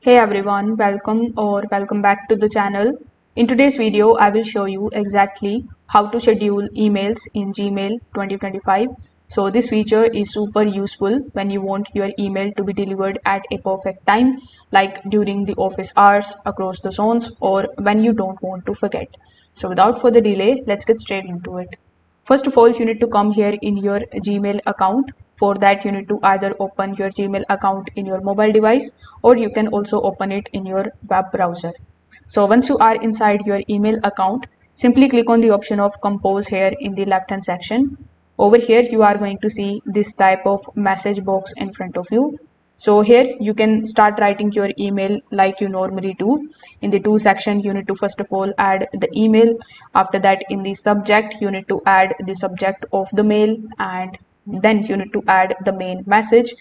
Hey everyone, welcome back to the channel. In today's video, I will show you exactly how to schedule emails in Gmail 2025. So this feature is super useful when you want your email to be delivered at a perfect time, like during the office hours, across the zones, or when you don't want to forget. So without further delay, let's get straight into it. First of all, you need to come here in your Gmail account. For that, you need to either open your Gmail account in your mobile device or you can also open it in your web browser. So once you are inside your email account, simply click on the option of compose here in the left hand section. Over here, you are going to see this type of message box in front of you. So here you can start writing your email like you normally do. In the to section, you need to first of all add the email. After that, in the subject, you need to add the subject of the mail, and then you need to add the main message.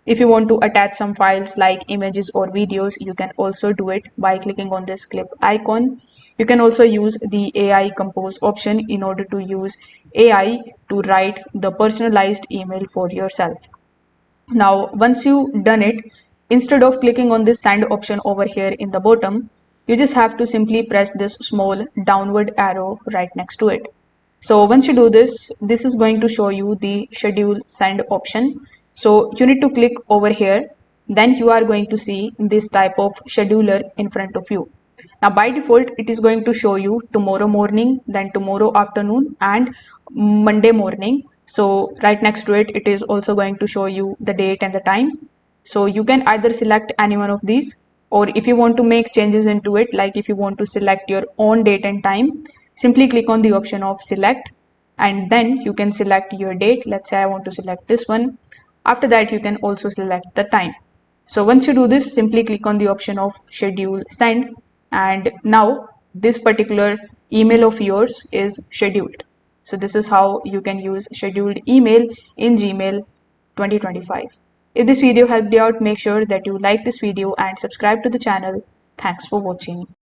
If you want to attach some files like images or videos, you can also do it by clicking on this clip icon. You can also use the AI compose option in order to use AI to write the personalized email for yourself. Now, once you done it, instead of clicking on this send option over here in the bottom, you just have to simply press this small downward arrow right next to it. So once you do this, this is going to show you the schedule send option. So you need to click over here. Then you are going to see this type of scheduler in front of you. Now by default, it is going to show you tomorrow morning, then tomorrow afternoon and Monday morning. So right next to it, it is also going to show you the date and the time. So you can either select any one of these, or if you want to make changes into it, like if you want to select your own date and time, simply click on the option of select and then you can select your date. Let's say I want to select this one. After that, you can also select the time. So once you do this, simply click on the option of schedule send, and now this particular email of yours is scheduled. So this is how you can use scheduled email in Gmail 2025. If this video helped you out, make sure that you like this video and subscribe to the channel. Thanks for watching.